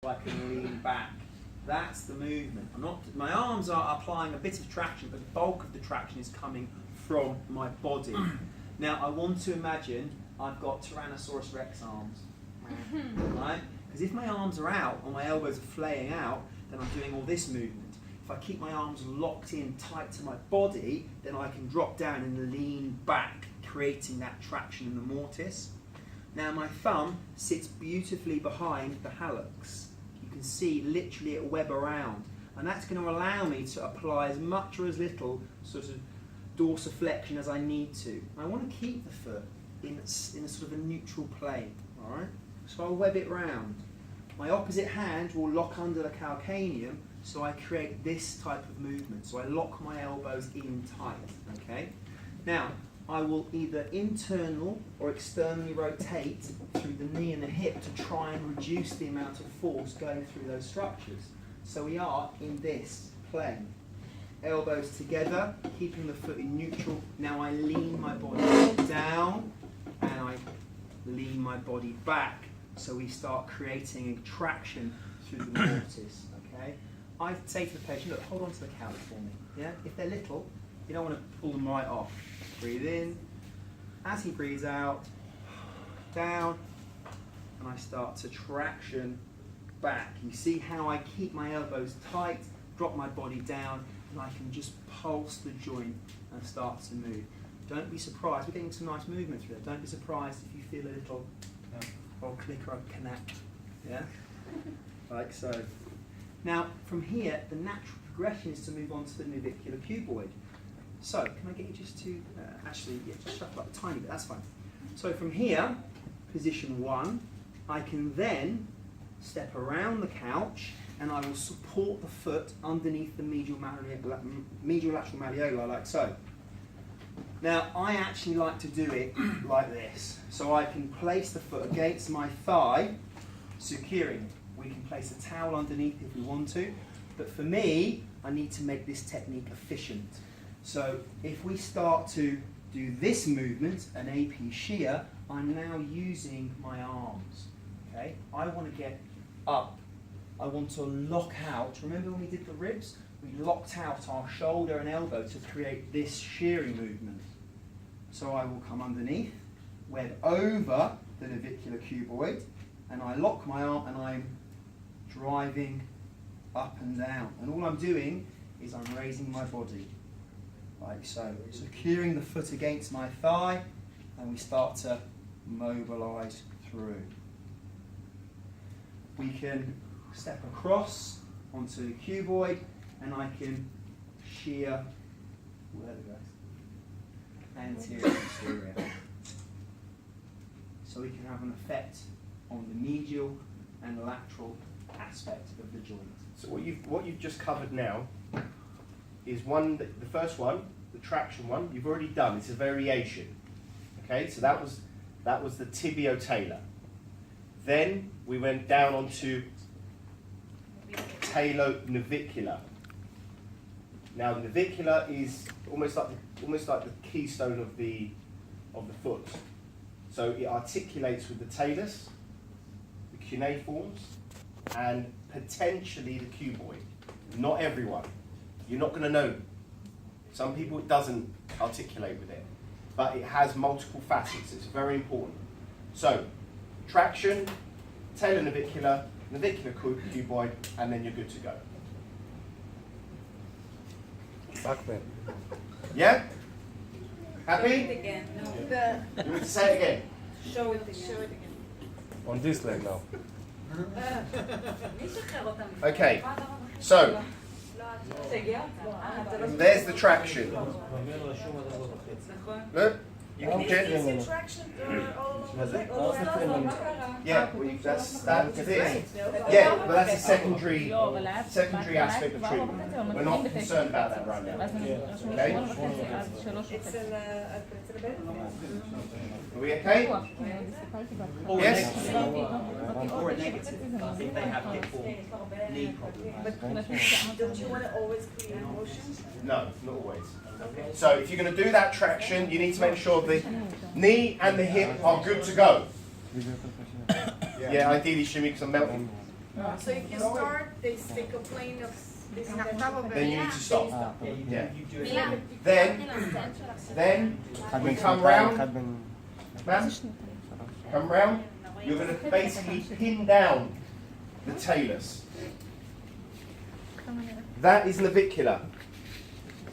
so I can lean back. That's the movement. My arms are applying a bit of traction, but the bulk of the traction is coming from my body. Now I want to imagine I've got Tyrannosaurus Rex arms, right? Because if my arms are out or my elbows are flaying out, then I'm doing all this movement. If I keep my arms locked in tight to my body, then I can drop down and lean back, creating that traction in the mortise. Now my thumb sits beautifully behind the hallux. You can see literally it web around, and that's going to allow me to apply as much or as little sort of dorsiflexion as I need to. I want to keep the foot in a sort of a neutral plane, all right? So I'll web it round. My opposite hand will lock under the calcaneum, so I create this type of movement. So I lock my elbows in tight, okay? Now, I will either internal or externally rotate through the knee and the hip to try and reduce the amount of force going through those structures. So we are in this plane. Elbows together, keeping the foot in neutral. Now I lean my body down and I lean my body back. So we start creating a traction through the mortise, okay? I say to the patient, look, hold on to the couch for me, yeah? If they're little, you don't want to pull them right off. Breathe in. As he breathes out, down, and I start to traction back. You see how I keep my elbows tight, drop my body down, and I can just pulse the joint and start to move. Don't be surprised. We're getting some nice movement through there. Don't be surprised if you feel a little click or a connect. Yeah? Like so. Now, from here, the natural progression is to move on to the navicular cuboid. So, can I get you just to, just shuffle up a tiny bit, that's fine. So from here, position 1, I can then step around the couch and I will support the foot underneath the medial lateral malleoli, like so. Now, I actually like to do it like this. So I can place the foot against my thigh, securing. We can place a towel underneath if we want to, but for me, I need to make this technique efficient. So if we start to do this movement, an AP shear, I'm now using my arms. Okay? I want to get up. I want to lock out. Remember when we did the ribs? We locked out our shoulder and elbow to create this shearing movement. So I will come underneath, web over the navicular cuboid, and I lock my arm and I'm driving up and down. And all I'm doing is I'm raising my body. Like so, securing the foot against my thigh, and we start to mobilize through. We can step across onto the cuboid, and I can shear anterior and posterior. So we can have an effect on the medial and lateral aspect of the joint. So what you've just covered now is the first one, the traction one, you've already done. It's a variation. Okay, so that was the tibio-talar. Then we went down onto talo-navicular. Now navicular is almost like the keystone of the foot. So it articulates with the talus, the cuneiforms, and potentially the cuboid. Not everyone. You're not going to know. Some people it doesn't articulate with it, but it has multiple facets. It's very important. So, traction, talo-navicular, navicular cuboid, and then you're good to go. Yeah? Happy? Show it again. No. You want to say it again? Show it again. Show it again. On this leg now. Okay, so there's the traction. Look, you can get yeah, that's it. Yeah, but that's a secondary aspect of treatment. We're not concerned about that right now. Okay? Are we okay? Or Yes? or a negative if they have hip or knee problems. Don't you want to always create motion? No, not always. So if you're going to do that traction, you need to make sure the knee and the hip are good to go. Yeah, ideally shimmy because I'm melting. So if you start, they stick a plane of this intention. Then you need to stop. Yeah. You do it. Then we come round, ma'am, come round, you're going to basically pin down the talus. That is navicular.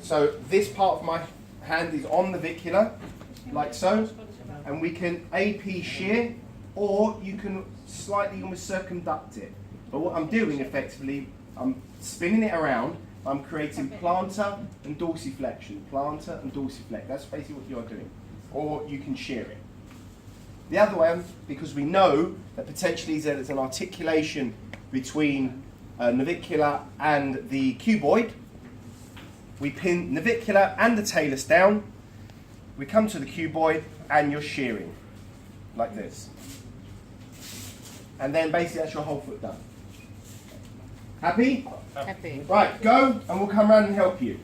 So this part of my hand is on the navicular, like so, and we can AP shear, or you can slightly almost circumduct it. But what I'm doing effectively, I'm spinning it around, I'm creating plantar and dorsiflexion, plantar and dorsiflex. That's basically what you're doing. Or you can shear it. The other way, because we know that potentially there's an articulation between navicular and the cuboid, we pin navicular and the talus down, we come to the cuboid and you're shearing, like this. And then basically that's your whole foot done. Happy? Happy. Right, go and we'll come round and help you.